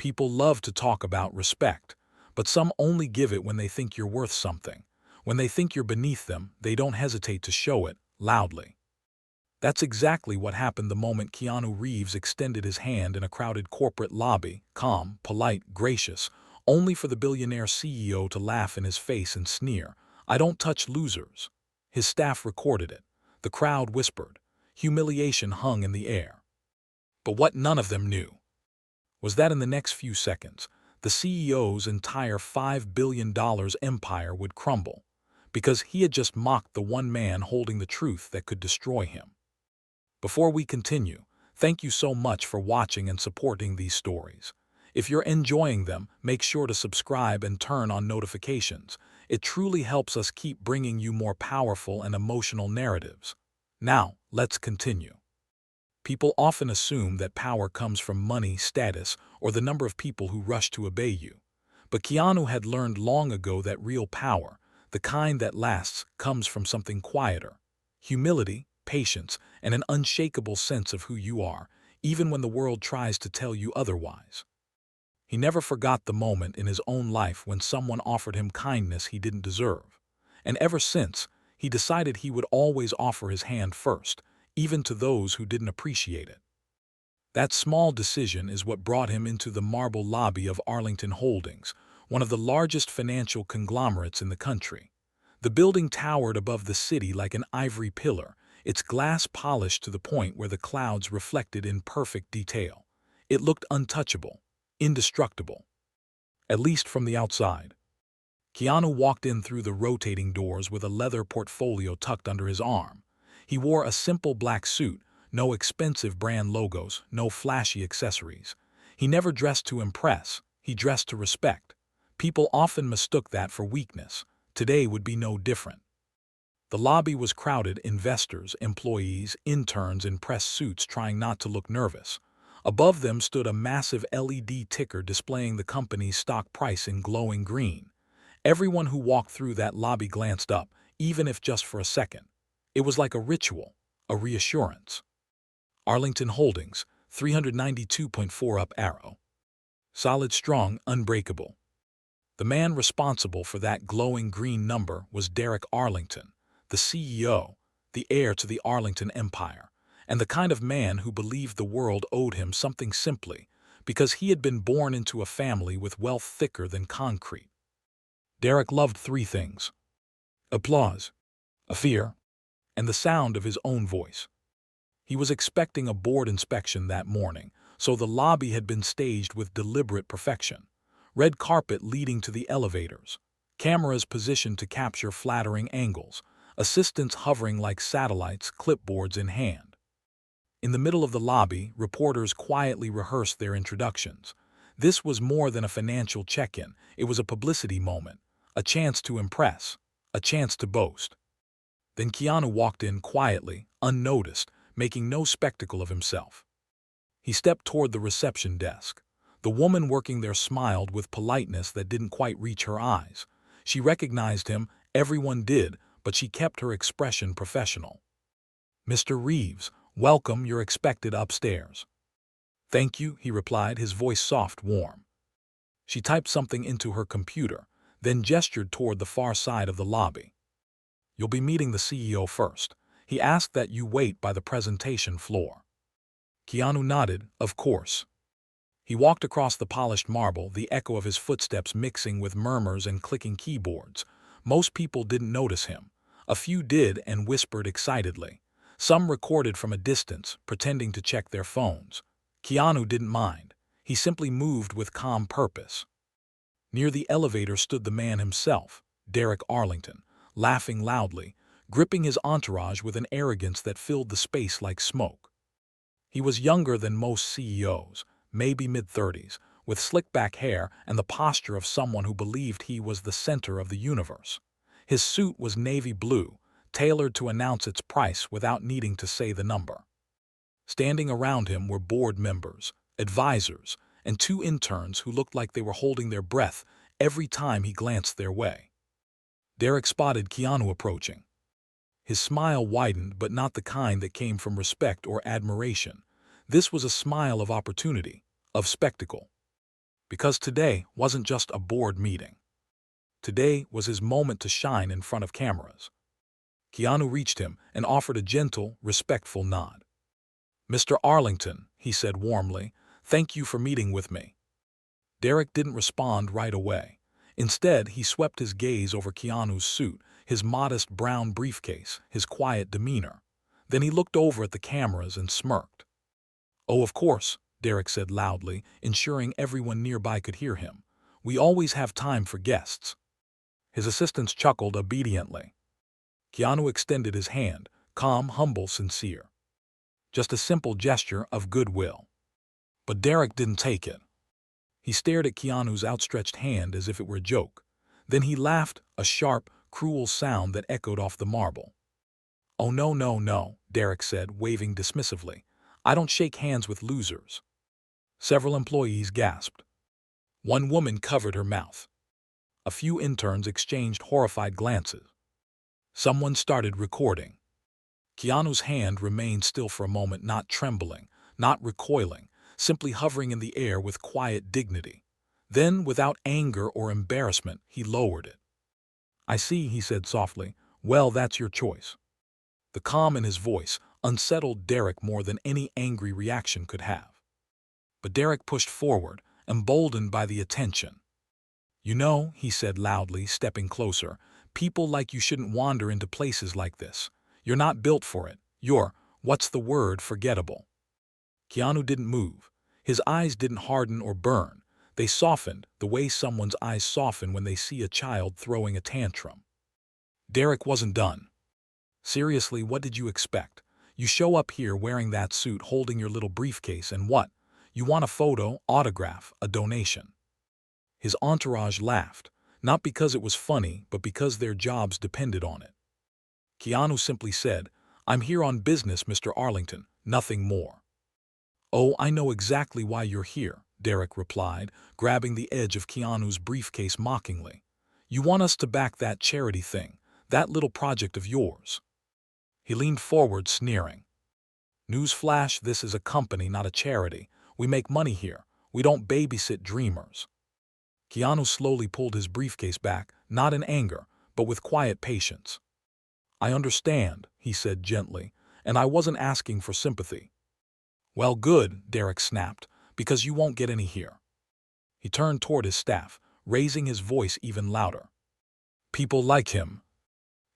People love to talk about respect, but some only give it when they think you're worth something. When they think you're beneath them, they don't hesitate to show it, loudly. That's exactly what happened the moment Keanu Reeves extended his hand in a crowded corporate lobby, calm, polite, gracious, only for the billionaire CEO to laugh in his face and sneer, "I don't touch losers." His staff recorded it. The crowd whispered. Humiliation hung in the air. But what none of them knew was that in the next few seconds, the CEO's entire $5 billion empire would crumble, because he had just mocked the one man holding the truth that could destroy him. Before we continue, thank you so much for watching and supporting these stories. If you're enjoying them, make sure to subscribe and turn on notifications. It truly helps us keep bringing you more powerful and emotional narratives. Now, let's continue. People often assume that power comes from money, status, or the number of people who rush to obey you. But Keanu had learned long ago that real power, the kind that lasts, comes from something quieter: humility, patience, and an unshakable sense of who you are, even when the world tries to tell you otherwise. He never forgot the moment in his own life when someone offered him kindness he didn't deserve. And ever since, he decided he would always offer his hand first, even to those who didn't appreciate it. That small decision is what brought him into the marble lobby of Arlington Holdings, one of the largest financial conglomerates in the country. The building towered above the city like an ivory pillar, its glass polished to the point where the clouds reflected in perfect detail. It looked untouchable, indestructible, at least from the outside. Keanu walked in through the rotating doors with a leather portfolio tucked under his arm. He wore a simple black suit, no expensive brand logos, no flashy accessories. He never dressed to impress, he dressed to respect. People often mistook that for weakness. Today would be no different. The lobby was crowded: investors, employees, interns in press suits trying not to look nervous. Above them stood a massive LED ticker displaying the company's stock price in glowing green. Everyone who walked through that lobby glanced up, even if just for a second. It was like a ritual, a reassurance. Arlington Holdings, 392.4 up arrow. Solid, strong, unbreakable. The man responsible for that glowing green number was Derek Arlington, the CEO, the heir to the Arlington Empire, and the kind of man who believed the world owed him something simply because he had been born into a family with wealth thicker than concrete. Derek loved three things: applause, a fear, and the sound of his own voice. He was expecting a board inspection that morning, so the lobby had been staged with deliberate perfection. Red carpet leading to the elevators, cameras positioned to capture flattering angles, assistants hovering like satellites, clipboards in hand. In the middle of the lobby, reporters quietly rehearsed their introductions. This was more than a financial check-in, it was a publicity moment, a chance to impress, a chance to boast. Then Keanu walked in quietly, unnoticed, making no spectacle of himself. He stepped toward the reception desk. The woman working there smiled with politeness that didn't quite reach her eyes. She recognized him, everyone did, but she kept her expression professional. "Mr. Reeves, welcome, you're expected upstairs." "Thank you," he replied, his voice soft, warm. She typed something into her computer, then gestured toward the far side of the lobby. "You'll be meeting the CEO first. He asked that you wait by the presentation floor." Keanu nodded, "Of course." He walked across the polished marble, the echo of his footsteps mixing with murmurs and clicking keyboards. Most people didn't notice him. A few did and whispered excitedly. Some recorded from a distance, pretending to check their phones. Keanu didn't mind. He simply moved with calm purpose. Near the elevator stood the man himself, Derek Arlington, laughing loudly, gripping his entourage with an arrogance that filled the space like smoke. He was younger than most CEOs, maybe mid-30s, with slick-back hair and the posture of someone who believed he was the center of the universe. His suit was navy blue, tailored to announce its price without needing to say the number. Standing around him were board members, advisors, and two interns who looked like they were holding their breath every time he glanced their way. Derek spotted Keanu approaching. His smile widened, but not the kind that came from respect or admiration. This was a smile of opportunity, of spectacle. Because today wasn't just a board meeting. Today was his moment to shine in front of cameras. Keanu reached him and offered a gentle, respectful nod. "Mr. Arlington," he said warmly, "thank you for meeting with me." Derek didn't respond right away. Instead, he swept his gaze over Keanu's suit, his modest brown briefcase, his quiet demeanor. Then he looked over at the cameras and smirked. "Oh, of course," Derek said loudly, ensuring everyone nearby could hear him. "We always have time for guests." His assistants chuckled obediently. Keanu extended his hand, calm, humble, sincere. Just a simple gesture of goodwill. But Derek didn't take it. He stared at Keanu's outstretched hand as if it were a joke. Then he laughed, a sharp, cruel sound that echoed off the marble. "Oh, no, no, no," Derek said, waving dismissively. "I don't shake hands with losers." Several employees gasped. One woman covered her mouth. A few interns exchanged horrified glances. Someone started recording. Keanu's hand remained still for a moment, not trembling, not recoiling, simply hovering in the air with quiet dignity. Then, without anger or embarrassment, he lowered it. "I see," he said softly. "Well, that's your choice." The calm in his voice unsettled Derek more than any angry reaction could have. But Derek pushed forward, emboldened by the attention. "You know," he said loudly, stepping closer, "people like you shouldn't wander into places like this. You're not built for it. You're, what's the word, forgettable." Keanu didn't move. His eyes didn't harden or burn. They softened, the way someone's eyes soften when they see a child throwing a tantrum. Derek wasn't done. "Seriously, what did you expect? You show up here wearing that suit, holding your little briefcase, and what? You want a photo, autograph, a donation." His entourage laughed, not because it was funny, but because their jobs depended on it. Keanu simply said, "I'm here on business, Mr. Arlington, nothing more." "Oh, I know exactly why you're here," Derek replied, grabbing the edge of Keanu's briefcase mockingly. "You want us to back that charity thing, that little project of yours." He leaned forward, sneering. "Newsflash, this is a company, not a charity. We make money here. We don't babysit dreamers." Keanu slowly pulled his briefcase back, not in anger, but with quiet patience. "I understand," he said gently, "and I wasn't asking for sympathy." "Well, good," Derek snapped, "because you won't get any here." He turned toward his staff, raising his voice even louder. "People like him."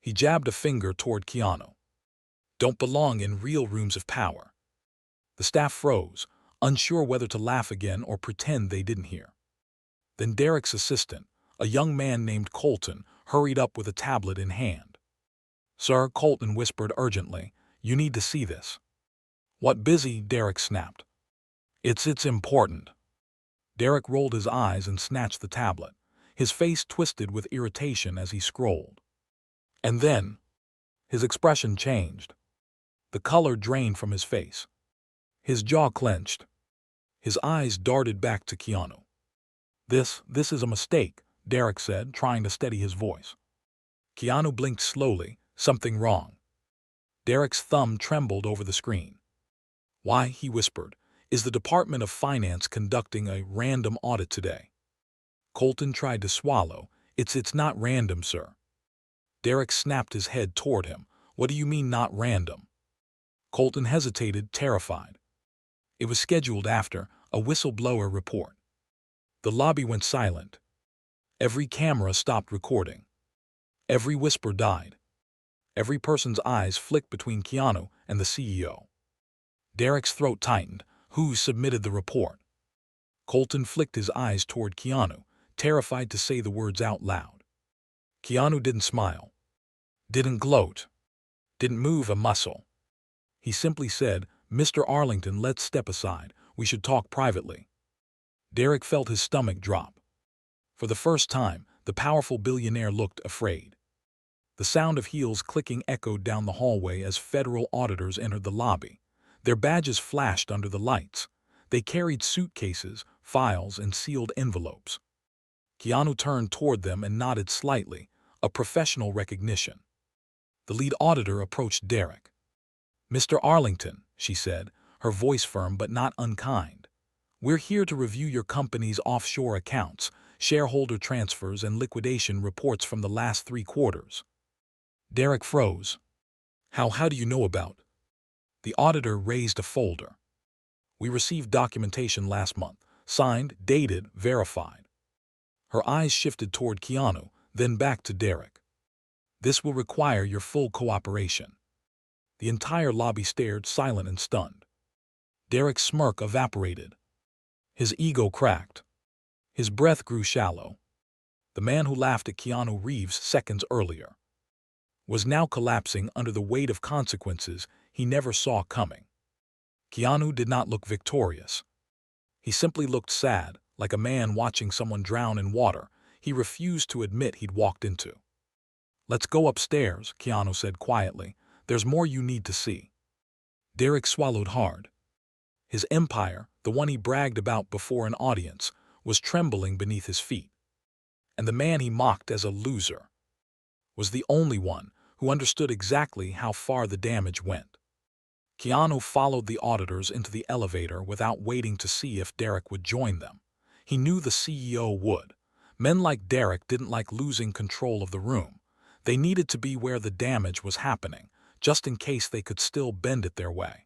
He jabbed a finger toward Keanu. "Don't belong in real rooms of power." The staff froze, unsure whether to laugh again or pretend they didn't hear. Then Derek's assistant, a young man named Colton, hurried up with a tablet in hand. "Sir," Colton whispered urgently, "you need to see this." "What busy?" Derek snapped. It's important." Derek rolled his eyes and snatched the tablet. His face twisted with irritation as he scrolled. And then, his expression changed. The color drained from his face. His jaw clenched. His eyes darted back to Keanu. This is a mistake," Derek said, trying to steady his voice. Keanu blinked slowly. "Something wrong." Derek's thumb trembled over the screen. "Why," he whispered, "is the Department of Finance conducting a random audit today?" Colton tried to swallow. It's not random, sir." Derek snapped his head toward him. "What do you mean, not random?" Colton hesitated, terrified. "It was scheduled after a whistleblower report." The lobby went silent. Every camera stopped recording. Every whisper died. Every person's eyes flicked between Keanu and the CEO. Derek's throat tightened. "Who submitted the report?" Colton flicked his eyes toward Keanu, terrified to say the words out loud. Keanu didn't smile. Didn't gloat. Didn't move a muscle. He simply said, "Mr. Arlington, let's step aside. We should talk privately." Derek felt his stomach drop. For the first time, the powerful billionaire looked afraid. The sound of heels clicking echoed down the hallway as federal auditors entered the lobby. Their badges flashed under the lights. They carried suitcases, files, and sealed envelopes. Keanu turned toward them and nodded slightly, a professional recognition. The lead auditor approached Derek. "Mr. Arlington," she said, her voice firm but not unkind, We're here to review your company's offshore accounts, shareholder transfers, and liquidation reports from the last 3 quarters. Derek froze. How do you know about? The auditor raised a folder. We received documentation last month, signed, dated, verified. Her eyes shifted toward Keanu, then back to Derek. This will require your full cooperation. The entire lobby stared, silent and stunned. Derek's smirk evaporated. His ego cracked. His breath grew shallow. The man who laughed at Keanu Reeves seconds earlier was now collapsing under the weight of consequences he never saw coming. Keanu did not look victorious. He simply looked sad, like a man watching someone drown in water he refused to admit he'd walked into. "Let's go upstairs," Keanu said quietly. "There's more you need to see." Derek swallowed hard. His empire, the one he bragged about before an audience, was trembling beneath his feet. And the man he mocked as a loser was the only one who understood exactly how far the damage went. Keanu followed the auditors into the elevator without waiting to see if Derek would join them. He knew the CEO would. Men like Derek didn't like losing control of the room. They needed to be where the damage was happening, just in case they could still bend it their way.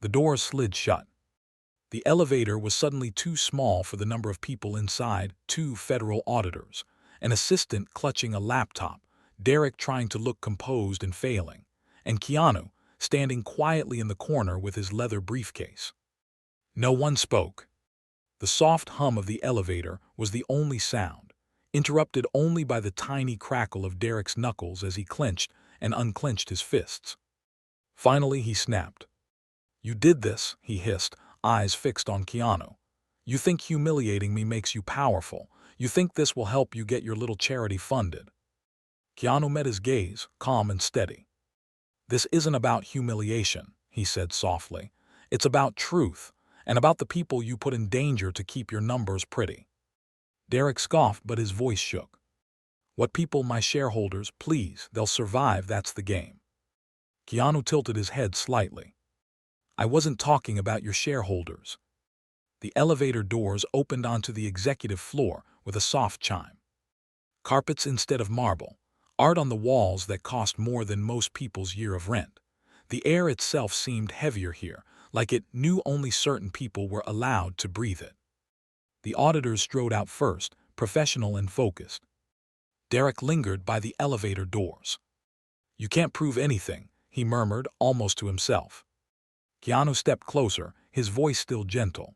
The doors slid shut. The elevator was suddenly too small for the number of people inside, 2 federal auditors, an assistant clutching a laptop, Derek trying to look composed and failing, and Keanu standing quietly in the corner with his leather briefcase. No one spoke. The soft hum of the elevator was the only sound, interrupted only by the tiny crackle of Derek's knuckles as he clenched and unclenched his fists. Finally, he snapped. "You did this," he hissed, eyes fixed on Keanu. "You think humiliating me makes you powerful. You think this will help you get your little charity funded." Keanu met his gaze, calm and steady. "This isn't about humiliation," he said softly. "It's about truth, and about the people you put in danger to keep your numbers pretty." Derek scoffed, but his voice shook. "What people? My shareholders, please, they'll survive, that's the game." Keanu tilted his head slightly. "I wasn't talking about your shareholders." The elevator doors opened onto the executive floor with a soft chime. Carpets instead of marble, art on the walls that cost more than most people's year of rent. The air itself seemed heavier here, like it knew only certain people were allowed to breathe it. The auditors strode out first, professional and focused. Derek lingered by the elevator doors. "You can't prove anything," he murmured, almost to himself. Keanu stepped closer, his voice still gentle.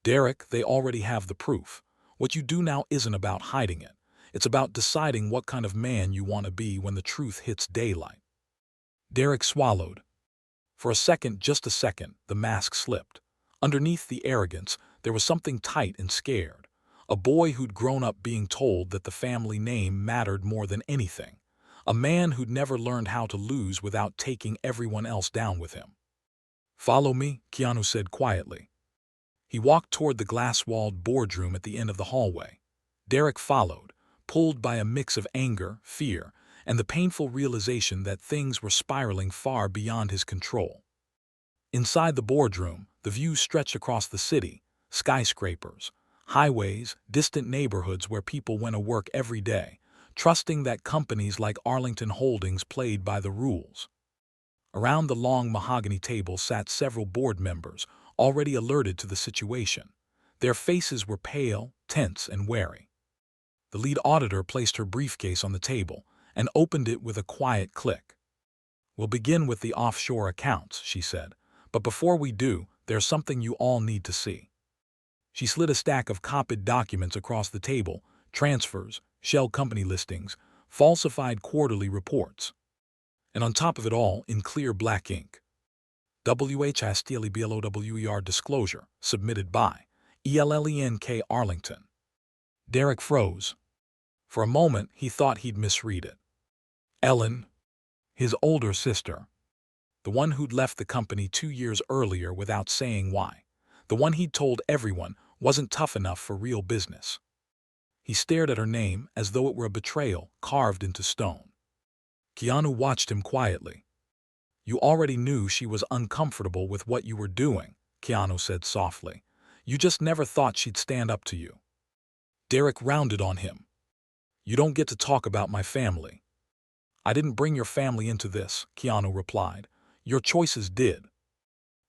"Derek, they already have the proof. What you do now isn't about hiding it. It's about deciding what kind of man you want to be when the truth hits daylight." Derek swallowed. For a second, just a second, the mask slipped. Underneath the arrogance, there was something tight and scared. A boy who'd grown up being told that the family name mattered more than anything. A man who'd never learned how to lose without taking everyone else down with him. "Follow me," Keanu said quietly. He walked toward the glass-walled boardroom at the end of the hallway. Derek followed, pulled by a mix of anger, fear, and the painful realization that things were spiraling far beyond his control. Inside the boardroom, the view stretched across the city, skyscrapers, highways, distant neighborhoods where people went to work every day, trusting that companies like Arlington Holdings played by the rules. Around the long mahogany table sat several board members, already alerted to the situation. Their faces were pale, tense, and wary. The lead auditor placed her briefcase on the table and opened it with a quiet click. "We'll begin with the offshore accounts," she said. "But before we do, there's something you all need to see." She slid a stack of copied documents across the table: transfers, shell company listings, falsified quarterly reports. And on top of it all, in clear black ink, WHSTLEBLOWER disclosure, submitted by ELLENK Arlington. Derek froze. For a moment, he thought he'd misread it. Ellen, his older sister, the one who'd left the company 2 years earlier without saying why, the one he'd told everyone wasn't tough enough for real business. He stared at her name as though it were a betrayal carved into stone. Keanu watched him quietly. "You already knew she was uncomfortable with what you were doing," Keanu said softly. You just never thought she'd stand up to you. Derek rounded on him. You don't get to talk about my family. I didn't bring your family into this, Keanu replied. Your choices did.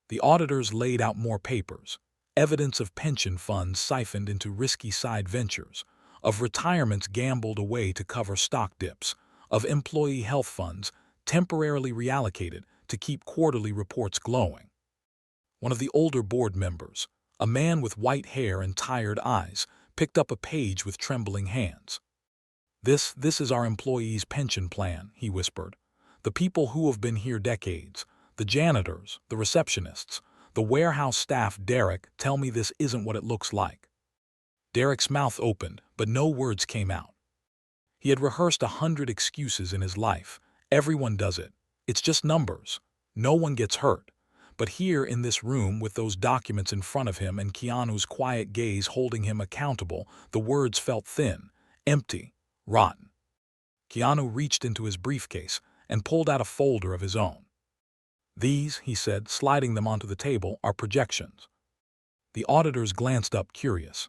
The auditors laid out more papers, evidence of pension funds siphoned into risky side ventures, of retirements gambled away to cover stock dips, of employee health funds temporarily reallocated to keep quarterly reports glowing. One of the older board members, a man with white hair and tired eyes, picked up a page with trembling hands. This is our employees' pension plan, he whispered. The people who have been here decades, the janitors, the receptionists, the warehouse staff. Derek, tell me this isn't what it looks like. Derek's mouth opened, but no words came out. He had rehearsed 100 excuses in his life. Everyone does it. It's just numbers. No one gets hurt. But here in this room with those documents in front of him and Keanu's quiet gaze holding him accountable, the words felt thin, empty, rotten. Keanu reached into his briefcase and pulled out a folder of his own. These, he said, sliding them onto the table, are projections. The auditors glanced up, curious.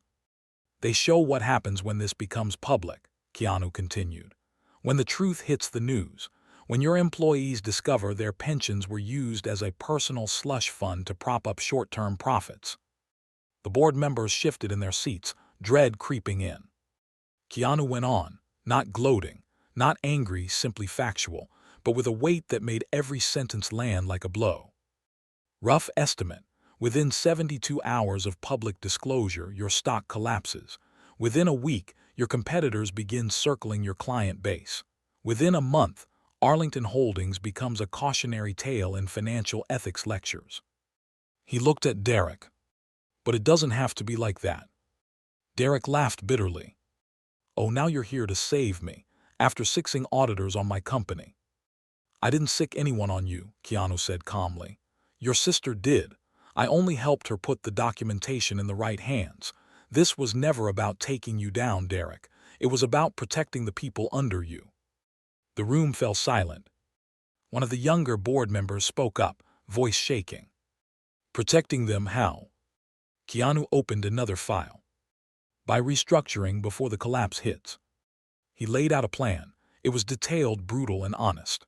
They show what happens when this becomes public, Keanu continued. When the truth hits the news, when your employees discover their pensions were used as a personal slush fund to prop up short-term profits. The board members shifted in their seats, dread creeping in. Keanu went on, not gloating, not angry, simply factual, but with a weight that made every sentence land like a blow. Rough estimate. Within 72 hours of public disclosure, your stock collapses. Within a week, your competitors begin circling your client base. Within a month, Arlington Holdings becomes a cautionary tale in financial ethics lectures. He looked at Derek. But it doesn't have to be like that. Derek laughed bitterly. Oh, now you're here to save me, after siccing auditors on my company. I didn't sick anyone on you, Keanu said calmly. Your sister did. I only helped her put the documentation in the right hands. This was never about taking you down, Derek. It was about protecting the people under you. The room fell silent. One of the younger board members spoke up, voice shaking. Protecting them how? Keanu opened another file. By restructuring before the collapse hits. He laid out a plan. It was detailed, brutal, and honest.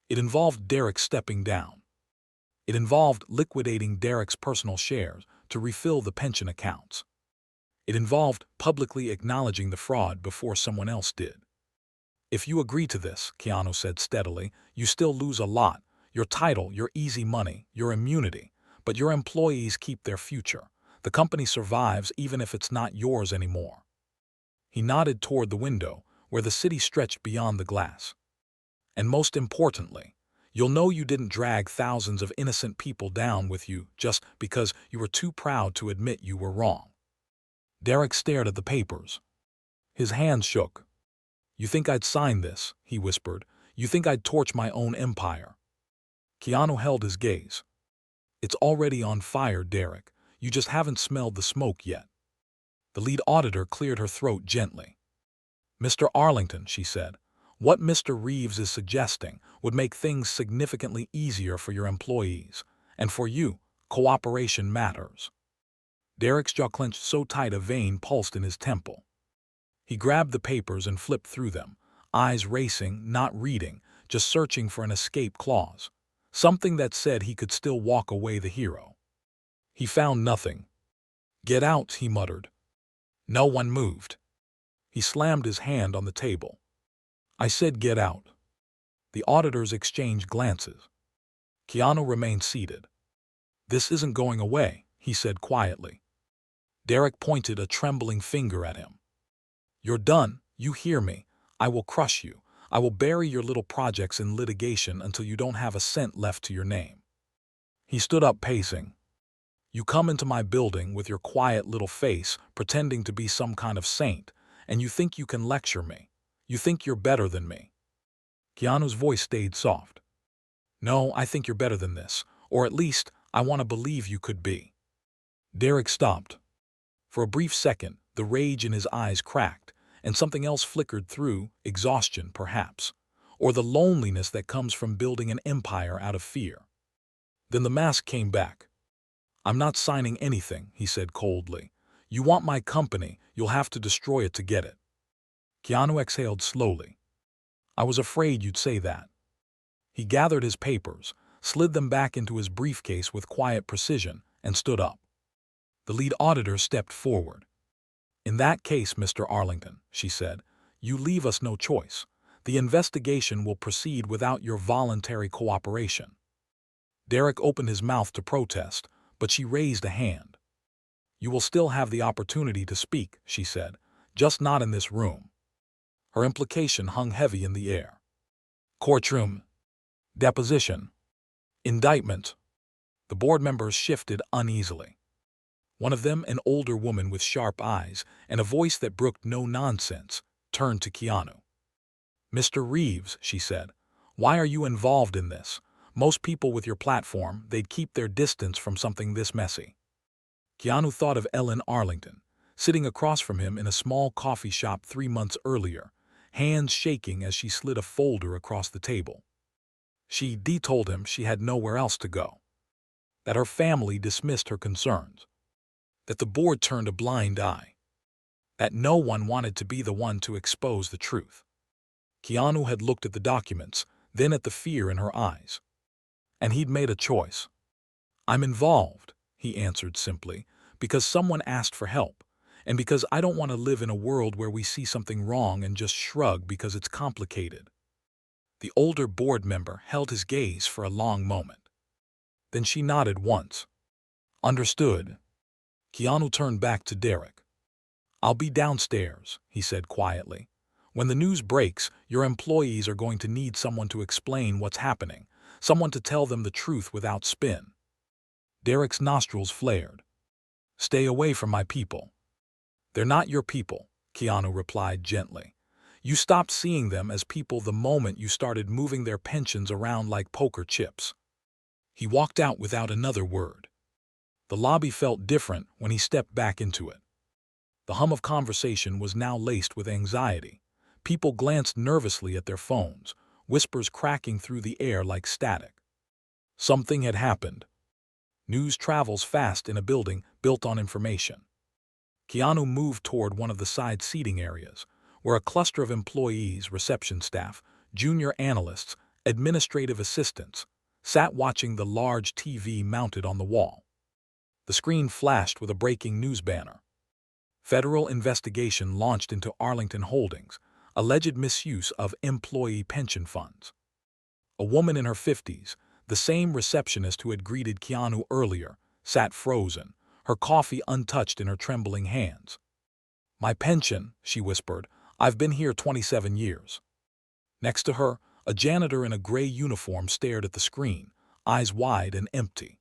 It involved Derek stepping down. It involved liquidating Derek's personal shares to refill the pension accounts. It involved publicly acknowledging the fraud before someone else did. If you agree to this, Keanu said steadily, you still lose a lot. Your title, your easy money, your immunity. But your employees keep their future. The company survives even if it's not yours anymore. He nodded toward the window, where the city stretched beyond the glass. And most importantly, you'll know you didn't drag thousands of innocent people down with you just because you were too proud to admit you were wrong. Derek stared at the papers. His hands shook. You think I'd sign this, he whispered. You think I'd torch my own empire? Keanu held his gaze. It's already on fire, Derek. You just haven't smelled the smoke yet. The lead auditor cleared her throat gently. Mr. Arlington, she said, what Mr. Reeves is suggesting would make things significantly easier for your employees. And for you, cooperation matters. Derek's jaw clenched so tight a vein pulsed in his temple. He grabbed the papers and flipped through them, eyes racing, not reading, just searching for an escape clause. Something that said he could still walk away the hero. He found nothing. Get out, he muttered. No one moved. He slammed his hand on the table. I said get out. The auditors exchanged glances. Keanu remained seated. This isn't going away, he said quietly. Derek pointed a trembling finger at him. You're done, you hear me. I will crush you. I will bury your little projects in litigation until you don't have a cent left to your name. He stood up, pacing. You come into my building with your quiet little face, pretending to be some kind of saint, and you think you can lecture me. You think you're better than me. Keanu's voice stayed soft. No, I think you're better than this, or at least I want to believe you could be. Derek stopped. For a brief second, the rage in his eyes cracked, and something else flickered through, exhaustion perhaps, or the loneliness that comes from building an empire out of fear. Then the mask came back. I'm not signing anything, he said coldly. You want my company, you'll have to destroy it to get it. Keanu exhaled slowly. I was afraid you'd say that. He gathered his papers, slid them back into his briefcase with quiet precision, and stood up. The lead auditor stepped forward. In that case, Mr. Arlington, she said, you leave us no choice. The investigation will proceed without your voluntary cooperation. Derek opened his mouth to protest, but she raised a hand. You will still have the opportunity to speak, she said, just not in this room. Her implication hung heavy in the air. Courtroom. Deposition. Indictment. The board members shifted uneasily. One of them, an older woman with sharp eyes and a voice that brooked no nonsense, turned to Keanu. Mr. Reeves, she said, why are you involved in this? Most people with your platform, they'd keep their distance from something this messy. Keanu thought of Ellen Arlington, sitting across from him in a small coffee shop 3 months earlier, hands shaking as she slid a folder across the table. She told him she had nowhere else to go, that her family dismissed her concerns, that the board turned a blind eye, that no one wanted to be the one to expose the truth. Keanu had looked at the documents, then at the fear in her eyes. And he'd made a choice. I'm involved, he answered simply, because someone asked for help, and because I don't want to live in a world where we see something wrong and just shrug because it's complicated. The older board member held his gaze for a long moment. Then she nodded once. Understood. Keanu turned back to Derek. I'll be downstairs, he said quietly. When the news breaks, your employees are going to need someone to explain what's happening, someone to tell them the truth without spin. Derek's nostrils flared. Stay away from my people. They're not your people, Keanu replied gently. You stopped seeing them as people the moment you started moving their pensions around like poker chips. He walked out without another word. The lobby felt different when he stepped back into it. The hum of conversation was now laced with anxiety. People glanced nervously at their phones, whispers cracking through the air like static. Something had happened. News travels fast in a building built on information. Keanu moved toward one of the side seating areas, where a cluster of employees, reception staff, junior analysts, administrative assistants, sat watching the large TV mounted on the wall. The screen flashed with a breaking news banner. Federal investigation launched into Arlington Holdings, alleged misuse of employee pension funds. A woman in her 50s, the same receptionist who had greeted Keanu earlier, sat frozen, her coffee untouched in her trembling hands. My pension, she whispered. I've been here 27 years. Next to her, a janitor in a gray uniform stared at the screen, eyes wide and empty.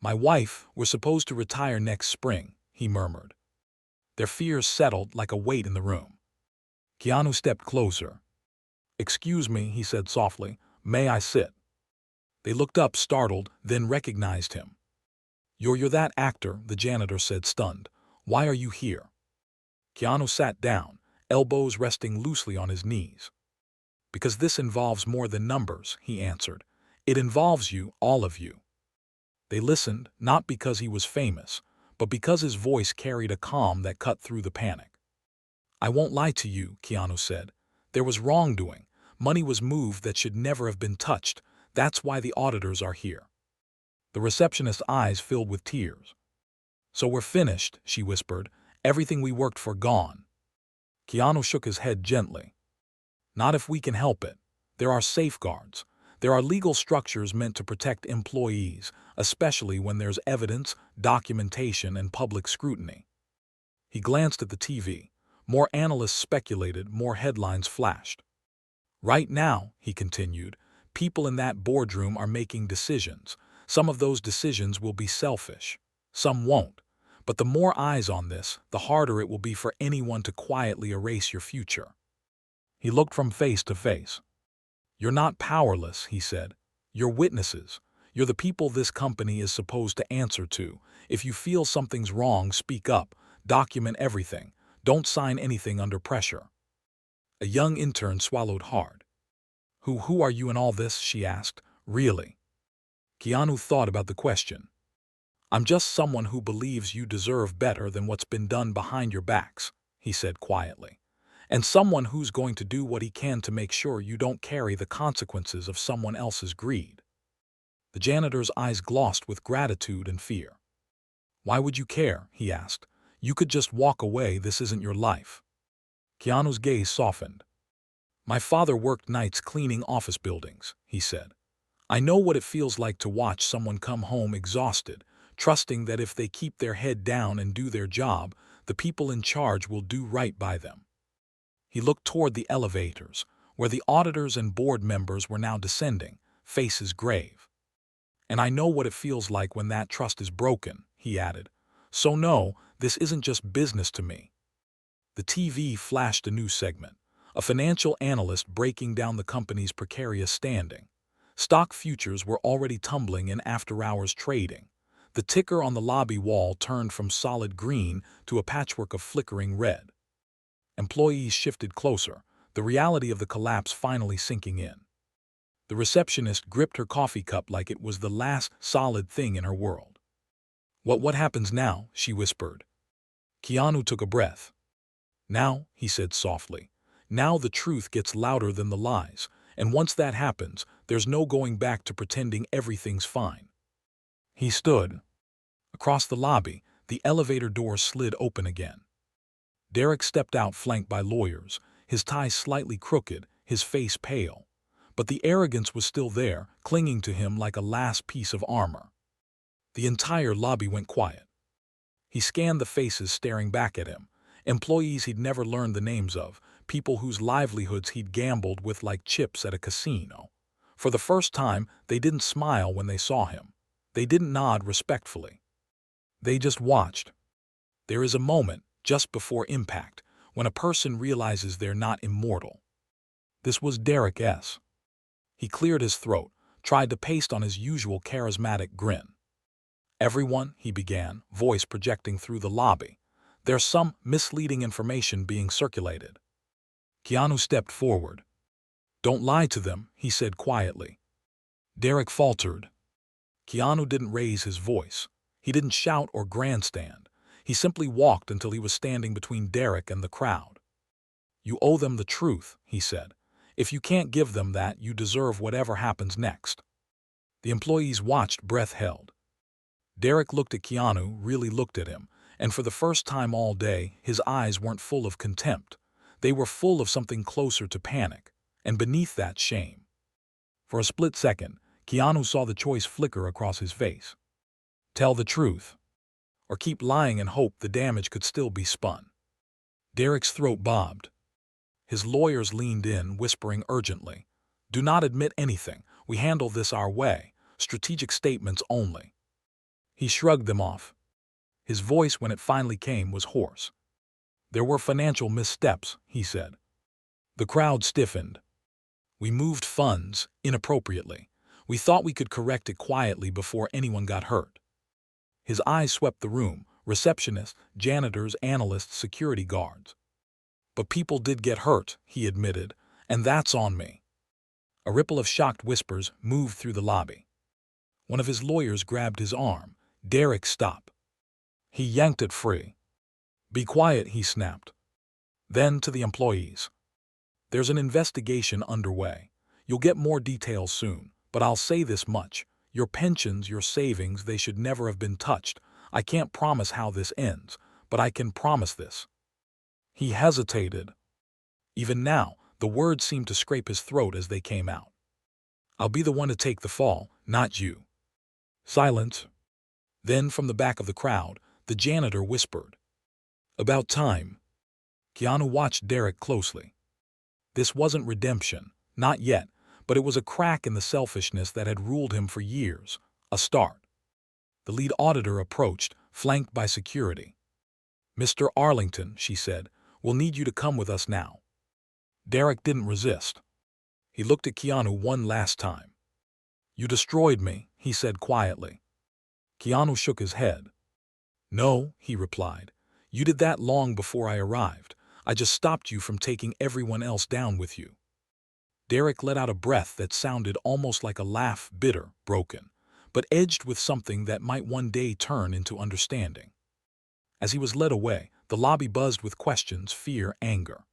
My wife, we're supposed to retire next spring, he murmured. Their fears settled like a weight in the room. Keanu stepped closer. Excuse me, he said softly, may I sit? They looked up startled, then recognized him. You're that actor, the janitor said stunned. Why are you here? Keanu sat down, elbows resting loosely on his knees. Because this involves more than numbers, he answered. It involves you, all of you. They listened, not because he was famous, but because his voice carried a calm that cut through the panic. I won't lie to you, Keanu said. There was wrongdoing. Money was moved that should never have been touched. That's why the auditors are here. The receptionist's eyes filled with tears. So we're finished, she whispered. Everything we worked for gone. Keanu shook his head gently. Not if we can help it. There are safeguards. There are legal structures meant to protect employees, especially when there's evidence, documentation, and public scrutiny. He glanced at the TV. More analysts speculated, more headlines flashed. Right now, he continued, people in that boardroom are making decisions. Some of those decisions will be selfish. Some won't. But the more eyes on this, the harder it will be for anyone to quietly erase your future. He looked from face to face. You're not powerless, he said. You're witnesses. You're the people this company is supposed to answer to. If you feel something's wrong, speak up. Document everything. Don't sign anything under pressure. A young intern swallowed hard. Who are you in all this? She asked. Really? Keanu thought about the question. I'm just someone who believes you deserve better than what's been done behind your backs, he said quietly, and someone who's going to do what he can to make sure you don't carry the consequences of someone else's greed. The janitor's eyes glossed with gratitude and fear. Why would you care? He asked. You could just walk away. This isn't your life. Keanu's gaze softened. My father worked nights cleaning office buildings, he said. I know what it feels like to watch someone come home exhausted, trusting that if they keep their head down and do their job, the people in charge will do right by them. He looked toward the elevators, where the auditors and board members were now descending, faces grave. And I know what it feels like when that trust is broken, he added. So no, this isn't just business to me. The TV flashed a new segment, a financial analyst breaking down the company's precarious standing. Stock futures were already tumbling in after-hours trading. The ticker on the lobby wall turned from solid green to a patchwork of flickering red. Employees shifted closer, the reality of the collapse finally sinking in. The receptionist gripped her coffee cup like it was the last solid thing in her world. What happens now?" she whispered. Keanu took a breath. Now, he said softly, now the truth gets louder than the lies, and once that happens, there's no going back to pretending everything's fine. He stood. Across the lobby, the elevator door slid open again. Derek stepped out flanked by lawyers, his tie slightly crooked, his face pale. But the arrogance was still there, clinging to him like a last piece of armor. The entire lobby went quiet. He scanned the faces staring back at him, employees he'd never learned the names of, people whose livelihoods he'd gambled with like chips at a casino. For the first time, they didn't smile when they saw him. They didn't nod respectfully. They just watched. There is a moment, just before impact, when a person realizes they're not immortal. This was Derek S. He cleared his throat, tried to paste on his usual charismatic grin. Everyone, he began, voice projecting through the lobby. There's some misleading information being circulated. Keanu stepped forward. Don't lie to them, he said quietly. Derek faltered. Keanu didn't raise his voice. He didn't shout or grandstand. He simply walked until he was standing between Derek and the crowd. You owe them the truth, he said. If you can't give them that, you deserve whatever happens next. The employees watched, breath held. Derek looked at Keanu, really looked at him, and for the first time all day, his eyes weren't full of contempt. They were full of something closer to panic, and beneath that, shame. For a split second, Keanu saw the choice flicker across his face. Tell the truth, or keep lying and hope the damage could still be spun. Derek's throat bobbed. His lawyers leaned in, whispering urgently, Do not admit anything. We handle this our way. Strategic statements only. He shrugged them off. His voice, when it finally came, was hoarse. There were financial missteps, he said. The crowd stiffened. We moved funds inappropriately. We thought we could correct it quietly before anyone got hurt. His eyes swept the room, receptionists, janitors, analysts, security guards. But people did get hurt, he admitted, and that's on me. A ripple of shocked whispers moved through the lobby. One of his lawyers grabbed his arm. Derek, stop. He yanked it free. Be quiet, he snapped. Then to the employees. There's an investigation underway. You'll get more details soon, but I'll say this much. Your pensions, your savings, they should never have been touched. I can't promise how this ends, but I can promise this. He hesitated. Even now, the words seemed to scrape his throat as they came out. I'll be the one to take the fall, not you. Silence. Then from the back of the crowd, the janitor whispered. About time. Keanu watched Derek closely. This wasn't redemption, not yet, but it was a crack in the selfishness that had ruled him for years, a start. The lead auditor approached, flanked by security. Mr. Arlington, she said, we'll need you to come with us now. Derek didn't resist. He looked at Keanu one last time. You destroyed me, he said quietly. Keanu shook his head. No, he replied. You did that long before I arrived. I just stopped you from taking everyone else down with you. Derek let out a breath that sounded almost like a laugh, bitter, broken. but edged with something that might one day turn into understanding. As he was led away, the lobby buzzed with questions, fear, anger.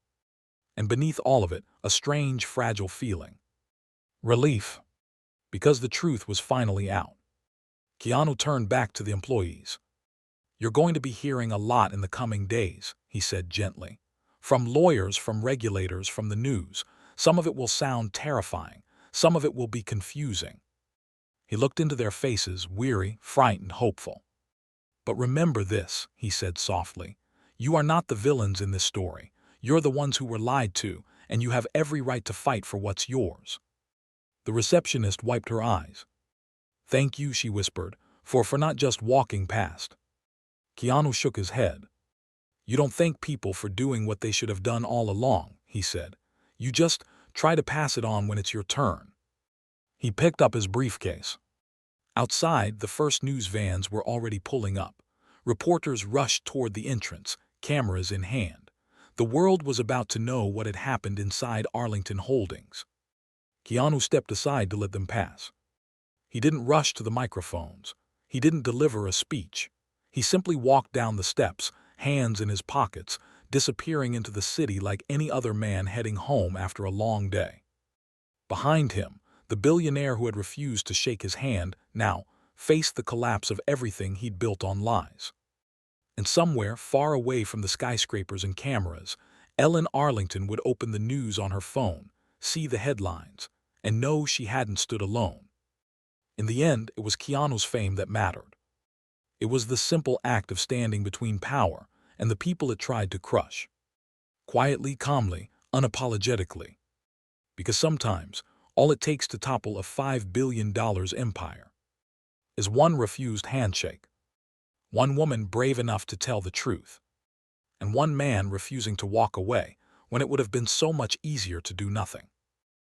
And beneath all of it, a strange, fragile feeling. Relief. Because the truth was finally out. Keanu turned back to the employees. "You're going to be hearing a lot in the coming days," he said gently. "From lawyers, from regulators, from the news. Some of it will sound terrifying. Some of it will be confusing." He looked into their faces, weary, frightened, hopeful. "But remember this," he said softly. "You are not the villains in this story. You're the ones who were lied to, and you have every right to fight for what's yours." The receptionist wiped her eyes. "Thank you," she whispered, for not just walking past." Keanu shook his head. "You don't thank people for doing what they should have done all along," he said. "You just try to pass it on when it's your turn." He picked up his briefcase. Outside, the first news vans were already pulling up. Reporters rushed toward the entrance, cameras in hand. The world was about to know what had happened inside Arlington Holdings. Keanu stepped aside to let them pass. He didn't rush to the microphones. He didn't deliver a speech. He simply walked down the steps, hands in his pockets, disappearing into the city like any other man heading home after a long day. Behind him, the billionaire who had refused to shake his hand now faced the collapse of everything he'd built on lies. And somewhere, far away from the skyscrapers and cameras, Ellen Arlington would open the news on her phone, see the headlines, and know she hadn't stood alone. In the end, it was Keanu's fame that mattered. It was the simple act of standing between power and the people it tried to crush. Quietly, calmly, unapologetically. Because sometimes, all it takes to topple a $5 billion empire is one refused handshake, one woman brave enough to tell the truth, and one man refusing to walk away when it would have been so much easier to do nothing.